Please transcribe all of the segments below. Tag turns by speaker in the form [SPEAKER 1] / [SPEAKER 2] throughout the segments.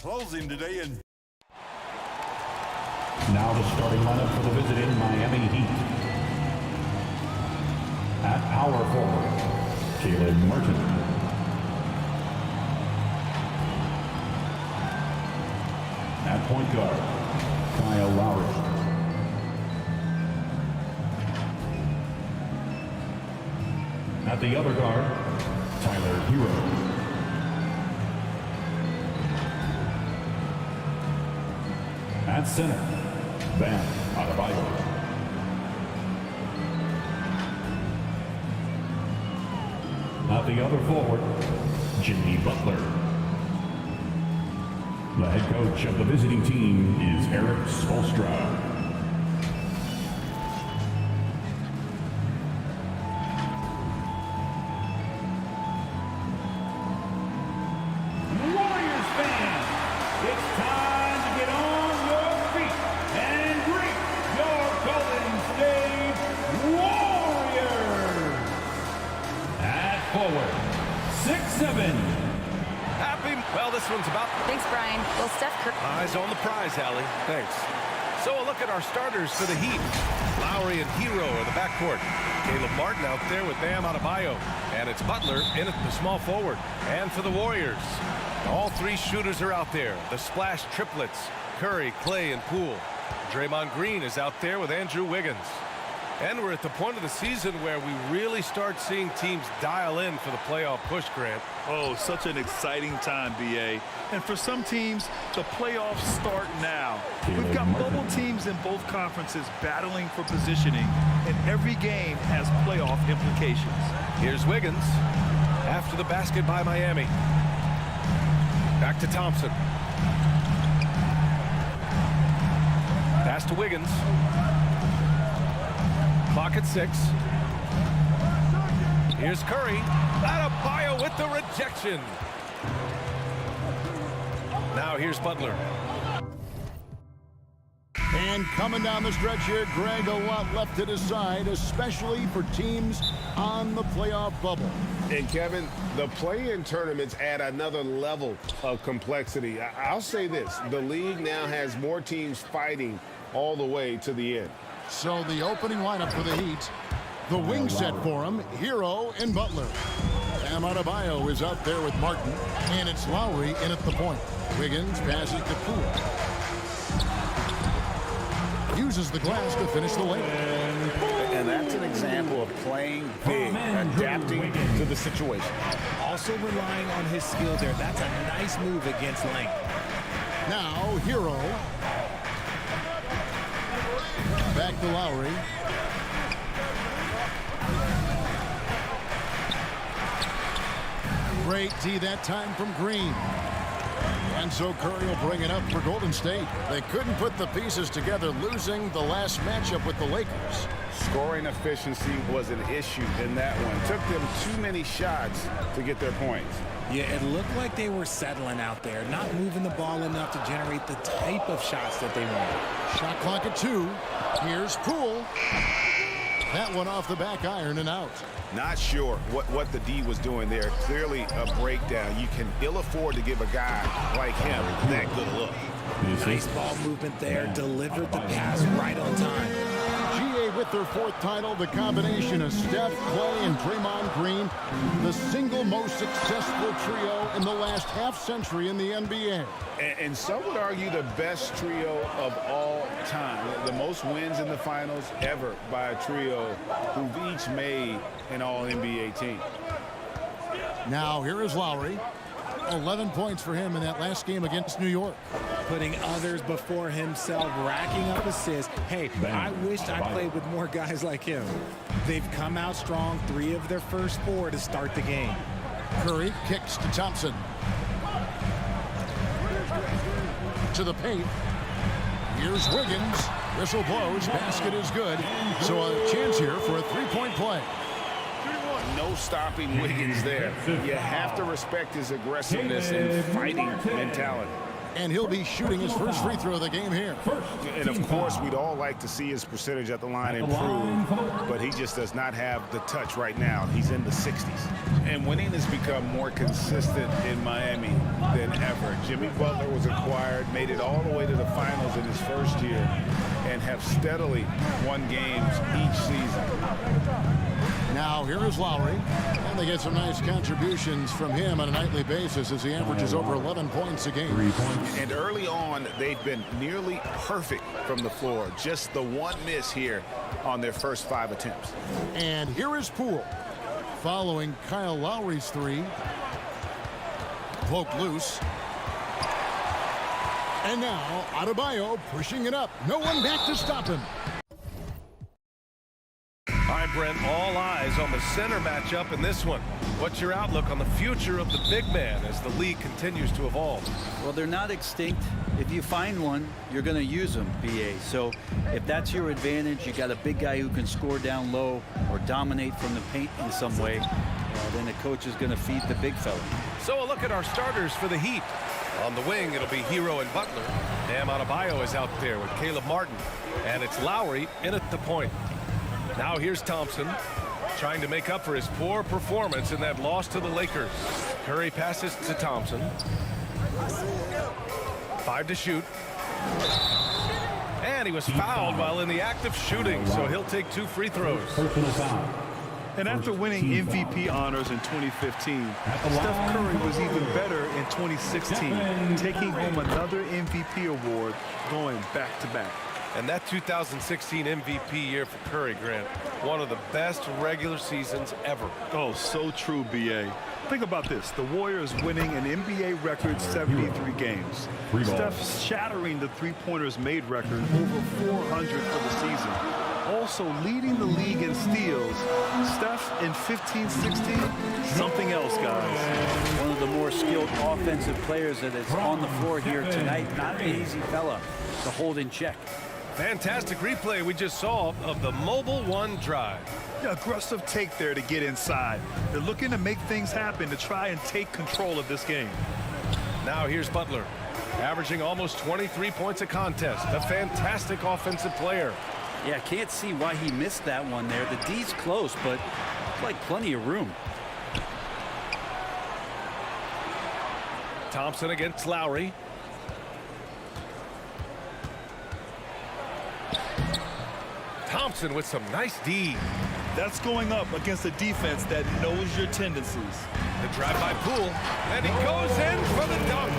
[SPEAKER 1] closing today. And
[SPEAKER 2] now the starting lineup for the visiting Miami Heat. At power forward, Caleb Martin. At point guard, Kyle Lowry. At the other guard, Tyler Hero. At center, Bam Adebayo. At the other forward, Jimmy Butler. The head coach of the visiting team is Erik Spoelstra.
[SPEAKER 3] Warriors fans, it's time to get on your feet and greet your Golden State Warriors. At forward, 6'7".
[SPEAKER 4] Well, this one's about...
[SPEAKER 5] Thanks, Brian. Well, Steph Curry...
[SPEAKER 4] Eyes on the prize, Allie. Thanks. So a look at our starters for the Heat. Lowry and Hero in the backcourt. Caleb Martin out there with Bam Adebayo. And it's Butler in at the small forward. And for the Warriors, all three shooters are out there. The splash triplets, Curry, Clay, and Poole. Draymond Green is out there with Andrew Wiggins. And we're at the point of the season where we really start seeing teams dial in for the playoff push, Grant.
[SPEAKER 6] Oh, such an exciting time, B.A. And for some teams, the playoffs start now. We've got bubble teams in both conferences battling for positioning, and every game has playoff implications.
[SPEAKER 4] Here's Wiggins after the basket by Miami. Back to Thompson. Pass to Wiggins. Clock at 6. Here's Curry. Adebayo with the rejection. Now here's Butler.
[SPEAKER 7] And coming down the stretch here, Greg, a lot left to decide, especially for teams on the playoff bubble.
[SPEAKER 8] And Kevin, the play-in tournaments add another level of complexity. I'll say this, the league now has more teams fighting all the way to the end.
[SPEAKER 7] So the opening lineup for the Heat, the wing set for him, Hero and Butler. Bam Adebayo is out there with Martin, and it's Lowry in at the point. Wiggins passes to Poole. Uses the glass to finish the layup.
[SPEAKER 9] And that's an example of playing big, adapting to the situation.
[SPEAKER 10] Also relying on his skill there. That's a nice move against length.
[SPEAKER 7] Now Hero. Back to Lowry. Great D that time from Green. And so Curry will bring it up for Golden State. They couldn't put the pieces together, losing the last matchup with the Lakers.
[SPEAKER 8] Scoring efficiency was an issue in that one. Took them too many shots to get their points.
[SPEAKER 10] Yeah, it looked like they were settling out there, not moving the ball enough to generate the type of shots that they want.
[SPEAKER 7] Shot clock at 2. Here's Poole. That one off the back iron and out.
[SPEAKER 8] Not sure what the D was doing there. Clearly a breakdown. You can ill afford to give a guy like him that good look.
[SPEAKER 10] Nice ball movement there. Delivered the pass right on time.
[SPEAKER 7] GA with their 4th title, the combination of Steph, Clay, and Draymond Green, the single most successful trio in the last half-century in the NBA.
[SPEAKER 8] And some would argue the best trio of all time. The most wins in the finals ever by a trio who've each made an All-NBA team.
[SPEAKER 7] Now here is Lowry. 11 points for him in that last game against New York.
[SPEAKER 10] Putting others before himself, racking up assists. Hey, I wished I played with more guys like him. They've come out strong, 3 of their first 4 to start the game.
[SPEAKER 7] Curry kicks to Thompson. To the paint. Here's Wiggins. Whistle blows. Basket is good. So a chance here for a 3-point play.
[SPEAKER 8] No stopping Wiggins there. You have to respect his aggressiveness and fighting mentality.
[SPEAKER 7] And he'll be shooting his first free throw of the game here.
[SPEAKER 8] And of course, we'd all like to see his percentage at the line improve, but he just does not have the touch right now. He's in the 60s. And winning has become more consistent in Miami than ever. Jimmy Butler was acquired, made it all the way to the finals in his first year, and have steadily won games each season.
[SPEAKER 7] Now here is Lowry, and they get some nice contributions from him on a nightly basis as he averages over 11 points a game.
[SPEAKER 2] 3 points.
[SPEAKER 8] And early on, they've been nearly perfect from the floor. Just the one miss here on their first 5 attempts.
[SPEAKER 7] And here is Poole, following Kyle Lowry's 3. Poked loose. And now Adebayo pushing it up. No one back to stop him.
[SPEAKER 4] All right, Brent, all eyes on the center matchup in this one. What's your outlook on the future of the big man as the league continues to evolve?
[SPEAKER 1] Well, they're not extinct. If you find one, you're going to use them, BA. So if that's your advantage, you got a big guy who can score down low or dominate from the paint in some way, then the coach is going to feed the big fella.
[SPEAKER 4] So a look at our starters for the Heat. On the wing, it'll be Hero and Butler. Bam Adebayo is out there with Caleb Martin. And it's Lowry in at the point. Now here's Thompson trying to make up for his poor performance in that loss to the Lakers. Curry passes to Thompson. 5 to shoot. And he was fouled while in the act of shooting, so he'll take 2 free throws.
[SPEAKER 2] Personal foul.
[SPEAKER 6] And after winning MVP honors in 2015, Steph Curry was even better in 2016, taking home another MVP award going back-to-back.
[SPEAKER 4] And that 2016 MVP year for Curry, Grant, one of the best regular seasons ever.
[SPEAKER 6] Oh, so true, BA. Think about this. The Warriors winning an NBA record 73 games. Steph shattering the three-pointers made record, over 400 for the season. Also leading the league in steals. Steph in 15-16, something else, guys.
[SPEAKER 1] One of the more skilled offensive players that is on the floor here tonight. Not an easy fella to hold in check.
[SPEAKER 4] Fantastic replay we just saw of the Mobile One drive.
[SPEAKER 6] Aggressive take there to get inside. They're looking to make things happen to try and take control of this game.
[SPEAKER 4] Now here's Butler, averaging almost 23 points a contest. A fantastic offensive player.
[SPEAKER 1] Yeah, can't see why he missed that one there. The D's close, but it's like plenty of room.
[SPEAKER 4] Thompson against Lowry. Thompson with some nice D.
[SPEAKER 6] That's going up against a defense that knows your tendencies.
[SPEAKER 4] The drive by Poole, and he goes in for the dunk.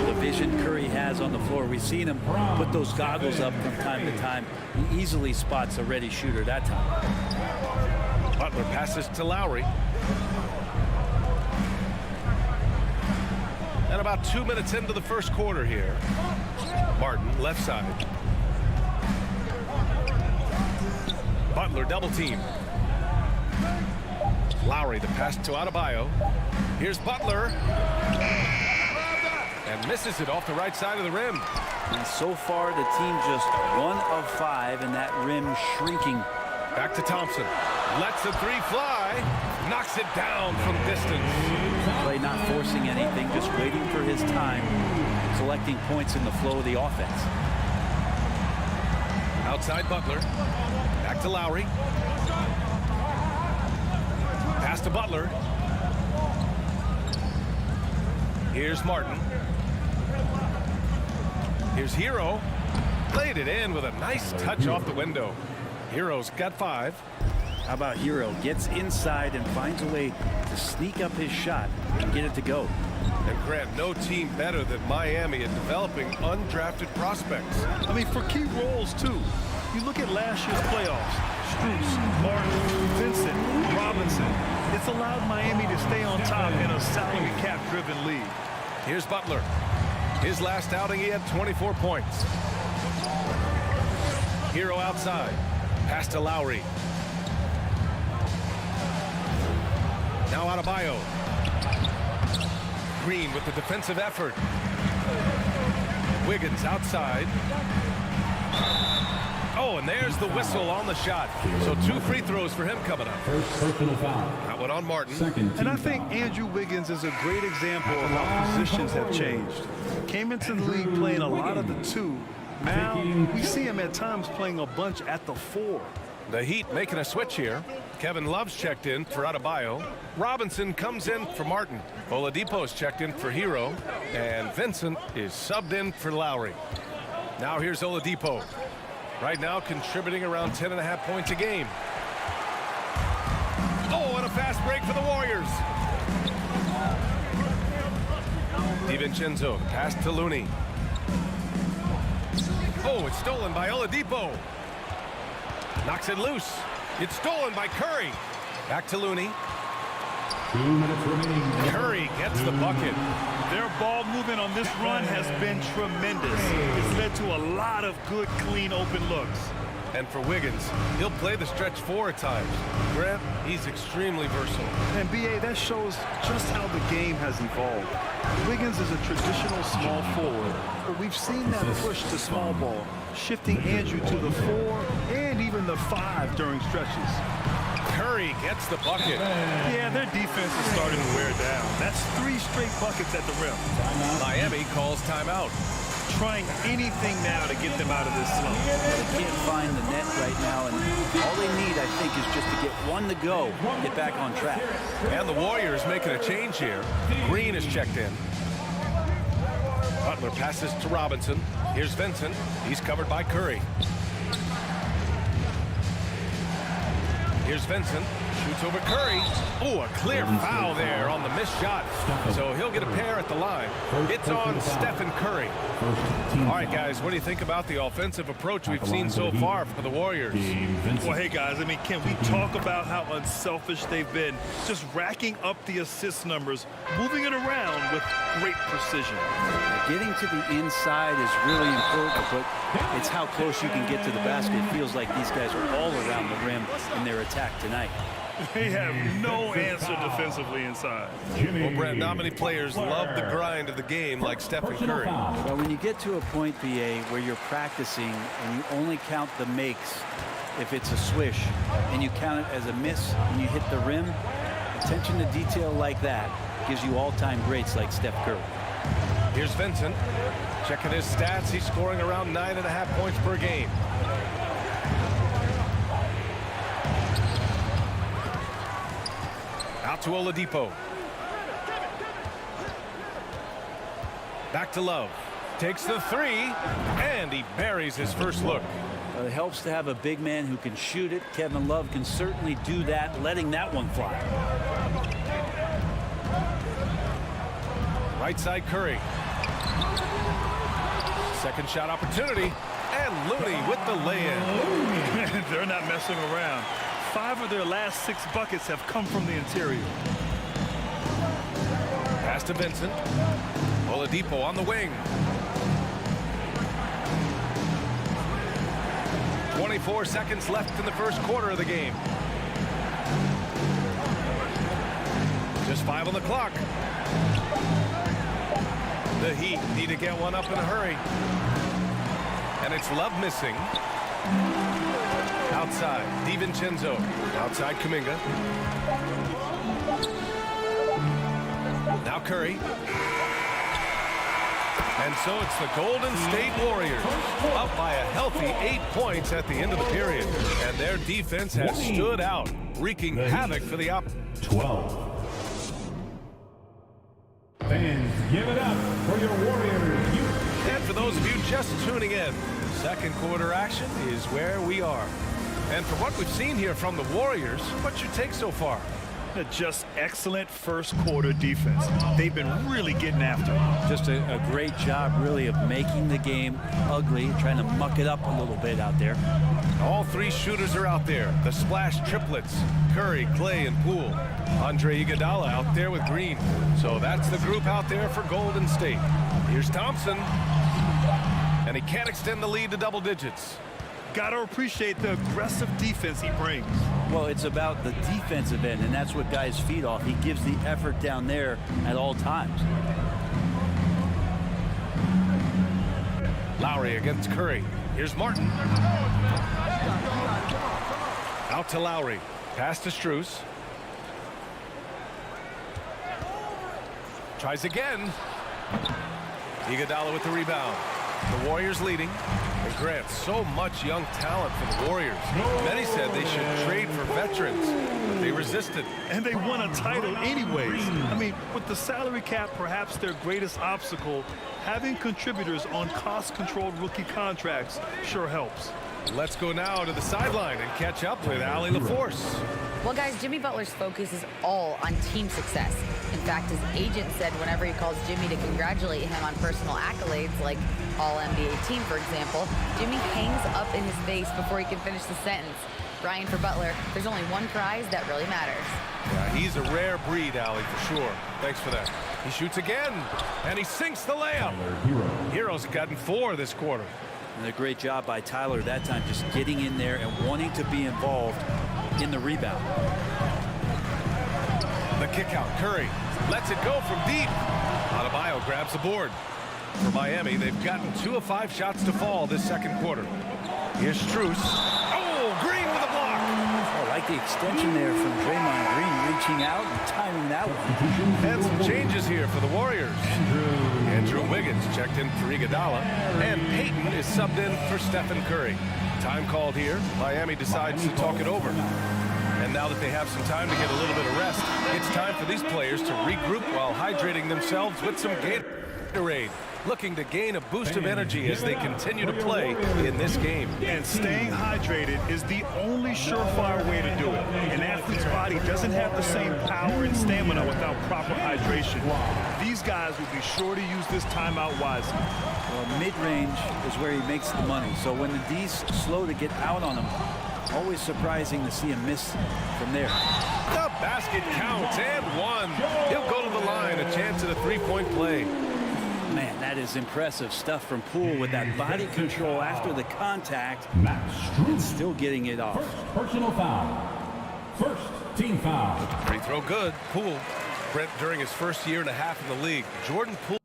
[SPEAKER 1] The vision Curry has on the floor, we've seen him put those goggles up from time to time. He easily spots a ready shooter that time.
[SPEAKER 4] Butler passes to Lowry. And about 2 minutes into the first quarter here. Martin, left side. Butler double team. Lowry, the pass to Adebayo. Here's Butler. And misses it off the right side of the rim.
[SPEAKER 1] And so far, the team just 1 of 5, and that rim shrinking.
[SPEAKER 4] Back to Thompson. Lets the 3 fly. Knocks it down from distance.
[SPEAKER 1] Play not forcing anything, just waiting for his time. Collecting points in the flow of the offense.
[SPEAKER 4] Outside Butler. Back to Lowry. Pass to Butler. Here's Martin. Here's Hero. Played it in with a nice touch off the window. Hero's got 5.
[SPEAKER 1] How about Hero? Gets inside and finds a way to sneak up his shot and get it to go.
[SPEAKER 4] And Grant, no team better than Miami at developing undrafted prospects.
[SPEAKER 6] I mean, for key roles, too. You look at last year's playoffs. Strus, Martin, Vincent, Robinson. It's allowed Miami to stay on top in a salary cap-driven league.
[SPEAKER 4] Here's Butler. His last outing, he had 24 points. Hero outside. Pass to Lowry. Now Adebayo. Green with the defensive effort. Wiggins outside. Oh, and there's the whistle on the shot. So 2 free throws for him coming up.
[SPEAKER 2] First personal foul.
[SPEAKER 4] That one on Martin.
[SPEAKER 2] Second team
[SPEAKER 6] And I think
[SPEAKER 2] foul.
[SPEAKER 6] Andrew Wiggins is a great example of how positions have changed. Came into the league playing a lot of the 2. Now we see him at times playing a bunch at the 4.
[SPEAKER 4] The Heat making a switch here. Kevin Love's checked in for Adebayo. Robinson comes in for Martin. Oladipo's checked in for Hero. And Vincent is subbed in for Lowry. Now here's Oladipo. Right now contributing around 10.5 points a game. Oh, and a fast break for the Warriors. DiVincenzo pass to Looney. Oh, it's stolen by Oladipo. Knocks it loose. It's stolen by Curry. Back to Looney.
[SPEAKER 2] 2 minutes remaining.
[SPEAKER 4] Curry gets the bucket.
[SPEAKER 6] Their ball movement on this run has been tremendous. It's led to a lot of good, clean, open looks.
[SPEAKER 4] And for Wiggins, he'll play the stretch 4 at times. Grant, he's extremely versatile.
[SPEAKER 6] And B.A., that shows just how the game has evolved. Wiggins is a traditional small forward, but we've seen that push to small ball, shifting Andrew to the 4 and even the 5 during stretches.
[SPEAKER 4] Curry gets the bucket.
[SPEAKER 6] Yeah, their defense is starting to wear down. That's 3 straight buckets at the rim.
[SPEAKER 4] Miami calls timeout.
[SPEAKER 6] Trying anything now to get them out of this slump.
[SPEAKER 1] They can't find the net right now, and all they need, I think, is just to get one to go, get back on track.
[SPEAKER 4] And the Warriors making a change here. Green is checked in. Butler passes to Robinson. Here's Vincent. He's covered by Curry. Here's Vincent. Shoots over Curry. Oh, a clear foul there on the missed shot. So he'll get a pair at the line. It's on Stephen Curry. All right, guys, what do you think about the offensive approach we've seen so far for the Warriors?
[SPEAKER 6] Well, hey, guys, I mean, can we talk about how unselfish they've been? Just racking up the assist numbers, moving it around with great precision.
[SPEAKER 1] Getting to the inside is really important, but it's how close you can get to the basket. It feels like these guys are all around the rim in their attack tonight.
[SPEAKER 6] They have no answer defensively inside.
[SPEAKER 4] Well, Brent, not many players love the grind of the game like Stephen Curry.
[SPEAKER 1] Well, when you get to a point, BA, where you're practicing and you only count the makes if it's a swish, and you count it as a miss when you hit the rim, attention to detail like that gives you all-time greats like Steph Curry.
[SPEAKER 4] Here's Vincent. Checking his stats, he's scoring around 9.5 points per game. Out to Oladipo. Back to Love. Takes the 3, and he buries his first look.
[SPEAKER 1] It helps to have a big man who can shoot it. Kevin Love can certainly do that, letting that one fly.
[SPEAKER 4] Right side Curry. Second shot opportunity, and Looney with the lay-in.
[SPEAKER 6] They're not messing around. 5 of their last 6 buckets have come from the interior.
[SPEAKER 4] Pass to Vincent. Oladipo on the wing. 24 seconds left in the first quarter of the game. Just 5 on the clock. The Heat need to get one up in a hurry. And it's Love missing. Outside, DiVincenzo. Outside, Kuminga. Now Curry. And so it's the Golden State Warriors up by a healthy 8 points at the end of the period. And their defense has stood out, wreaking havoc for the
[SPEAKER 2] 12. Fans, give it up for your Warriors.
[SPEAKER 4] And for those of you just tuning in, second quarter action is where we are. And for what we've seen here from the Warriors, what's your take so far?
[SPEAKER 6] Just excellent first quarter defense. They've been really getting after it.
[SPEAKER 1] Just a great job, really, of making the game ugly, trying to muck it up a little bit out there.
[SPEAKER 4] All 3 shooters are out there. The splash triplets, Curry, Clay, and Poole. Andre Iguodala out there with Green. So that's the group out there for Golden State. Here's Thompson. And he can't extend the lead to double digits.
[SPEAKER 6] Got to appreciate the aggressive defense he brings.
[SPEAKER 1] Well, it's about the defensive end, and that's what guys feed off. He gives the effort down there at all times.
[SPEAKER 4] Lowry against Curry. Here's Martin. Out to Lowry. Pass to Strus. Tries again. Iguodala with the rebound. The Warriors leading. And Grant, so much young talent for the Warriors. Many said they should trade for veterans, but they resisted.
[SPEAKER 6] And they won a title anyways. I mean, with the salary cap perhaps their greatest obstacle, having contributors on cost-controlled rookie contracts sure helps.
[SPEAKER 4] Let's go now to the sideline and catch up with Allie LaForce.
[SPEAKER 5] Well, guys, Jimmy Butler's focus is all on team success. In fact, his agent said whenever he calls Jimmy to congratulate him on personal accolades, like All-NBA team, for example, Jimmy hangs up in his face before he can finish the sentence. Ryan, for Butler, there's only one prize that really matters.
[SPEAKER 4] Yeah, he's a rare breed, Allie, for sure. Thanks for that. He shoots again, and he sinks the layup. Hero's gotten 4 this quarter.
[SPEAKER 1] And a great job by Tyler that time, just getting in there and wanting to be involved in the rebound.
[SPEAKER 4] The kick out. Curry lets it go from deep. Adebayo grabs the board. For Miami, they've gotten 2 of 5 shots to fall this second quarter. Here's Strus. Oh, Green with a block.
[SPEAKER 1] I like the extension there from Draymond Green, reaching out and timing that one.
[SPEAKER 4] And some changes here for the Warriors. Andrew Wiggins checked in for Iguodala, and Payton is subbed in for Stephen Curry. Time called here. Miami decides to talk it over. And now that they have some time to get a little bit of rest, it's time for these players to regroup while hydrating themselves with some Gatorade, looking to gain a boost of energy as they continue to play in this game.
[SPEAKER 6] And staying hydrated is the only surefire way to do it. An athlete's body doesn't have the same power and stamina without proper hydration. These guys will be sure to use this timeout wisely.
[SPEAKER 1] Well, mid-range is where he makes the money. So when the D's slow to get out on him, always surprising to see him miss from there.
[SPEAKER 4] The basket counts, and 1. He'll go to the line, a chance at a 3-point play.
[SPEAKER 1] Man, that is impressive stuff from Poole with that body control after the contact and still getting it off.
[SPEAKER 2] First personal foul. First team foul.
[SPEAKER 4] Free throw good. Poole, Brent, during his first year and a half in the league, Jordan Poole.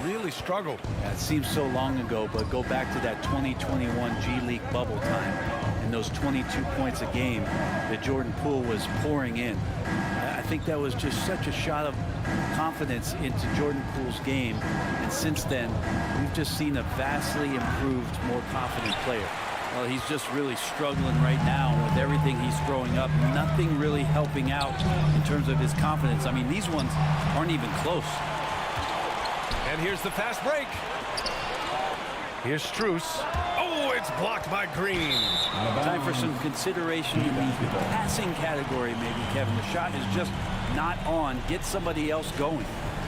[SPEAKER 4] Really struggled.
[SPEAKER 1] Yeah, it seems so long ago, but go back to that 2021 G League bubble time and those 22 points a game that Jordan Poole was pouring in. I think that was just such a shot of confidence into Jordan Poole's game, and since then we've just seen a vastly improved, more confident player. Well, he's just really struggling right now with everything he's throwing up. Nothing really helping out in terms of his confidence. I mean, these ones aren't even close.
[SPEAKER 4] And here's the fast break. Here's Strus. Oh, it's blocked by Green.
[SPEAKER 1] Time for some consideration in the passing category, maybe, Kevin. The shot is just not on. Get somebody else going.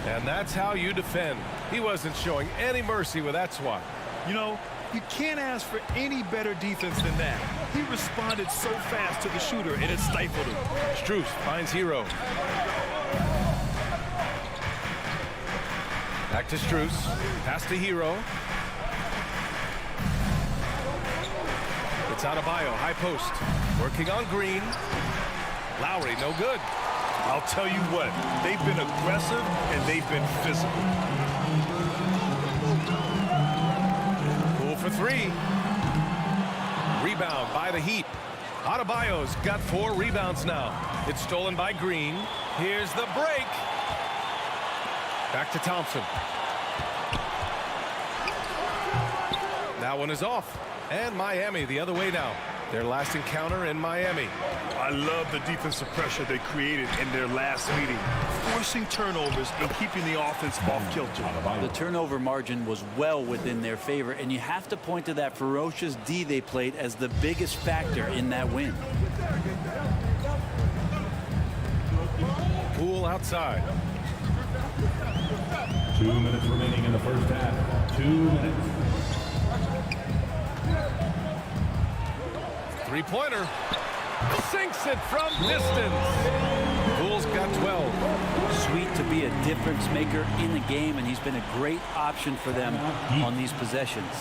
[SPEAKER 4] And that's how you defend. He wasn't showing any mercy with that swat.
[SPEAKER 6] You know, you can't ask for any better defense than that. He responded so fast to the shooter, and it stifled him.
[SPEAKER 4] Strus finds Hero. Back to Strus. Pass to Hero. It's Adebayo, high post. Working on Green. Lowry, no good.
[SPEAKER 6] I'll tell you what, they've been aggressive and they've been physical.
[SPEAKER 4] Poole for 3. Rebound by the Heat. Adebayo's got 4 rebounds now. It's stolen by Green. Here's the break. Back to Thompson. That one is off. And Miami the other way now. Their last encounter in Miami.
[SPEAKER 6] I love the defensive pressure they created in their last meeting, forcing turnovers and keeping the offense off kilter.
[SPEAKER 1] The turnover margin was well within their favor, and you have to point to that ferocious D they played as the biggest factor in that win.
[SPEAKER 4] Poole outside.
[SPEAKER 2] 2 minutes remaining in the first half. 2 minutes.
[SPEAKER 4] Three-pointer. Sinks it from distance. Poole's got 12.
[SPEAKER 1] Sweet to be a difference maker in the game, and he's been a great option for them on these possessions.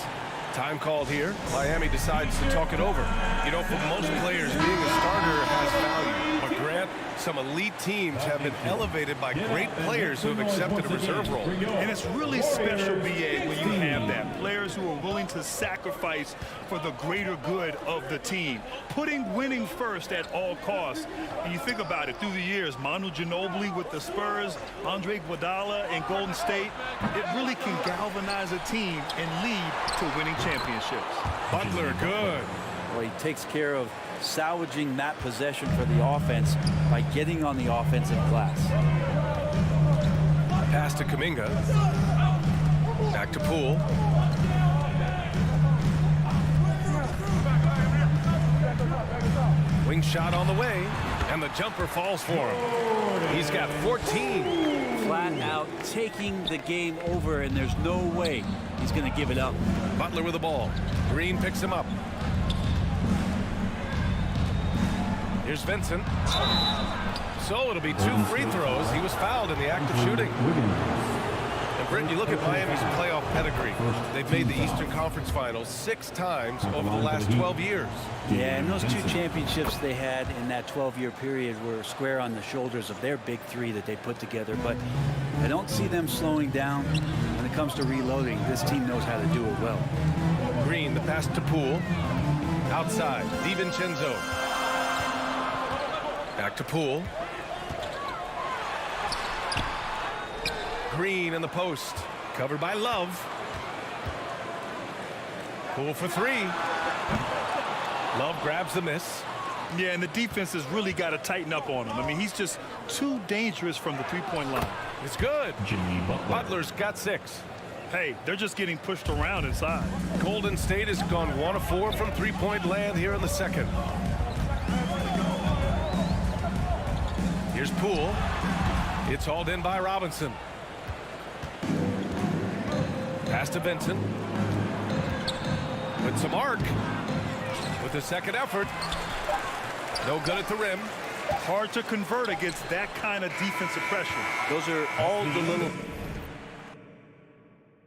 [SPEAKER 4] Time called here. Miami decides to talk it over. You know, for most players, being a starter has value. But Grant, some elite teams have been elevated by great players who have accepted a reserve role.
[SPEAKER 6] And it's really special, BA, when you have that. Players who are willing to sacrifice for the greater good of the team. Putting winning first at all costs. And you think about it, through the years, Manu Ginobili with the Spurs, Andre Iguodala in Golden State, it really can galvanize a team and lead to winning championships.
[SPEAKER 4] Butler, good.
[SPEAKER 1] Well, he takes care of salvaging that possession for the offense by getting on the offensive glass.
[SPEAKER 4] Pass to Kuminga. Back to Poole. Wing shot on the way, and the jumper falls for him. He's got 14.
[SPEAKER 1] Flat out taking the game over, and there's no way he's going to give it up.
[SPEAKER 4] Butler with the ball. Green picks him up. Here's Vincent. So it'll be 2 free throws. He was fouled in the act of shooting. And Britt, you look at Miami's playoff pedigree. They've made the Eastern Conference Finals 6 times over the last 12 years.
[SPEAKER 1] Yeah, and those 2 championships they had in that 12-year period were square on the shoulders of their big 3 that they put together. But I don't see them slowing down when it comes to reloading. This team knows how to do it well.
[SPEAKER 4] Green, the pass to Poole. Outside, DiVincenzo. Back to Poole. Green in the post. Covered by Love. Poole for 3. Love grabs the miss.
[SPEAKER 6] Yeah, and the defense has really got to tighten up on him. I mean, he's just too dangerous from the three-point line.
[SPEAKER 4] It's good.
[SPEAKER 2] Jimmy Butler.
[SPEAKER 4] Butler's got 6.
[SPEAKER 6] Hey, they're just getting pushed around inside.
[SPEAKER 4] Golden State has gone 1 of 4 from three-point land here in the second. Here's Poole. It's hauled in by Robinson. Pass to Vincent. With some arc. With the second effort. No good at the rim.
[SPEAKER 6] Hard to convert against that kind of defensive pressure.
[SPEAKER 1] Those are all the little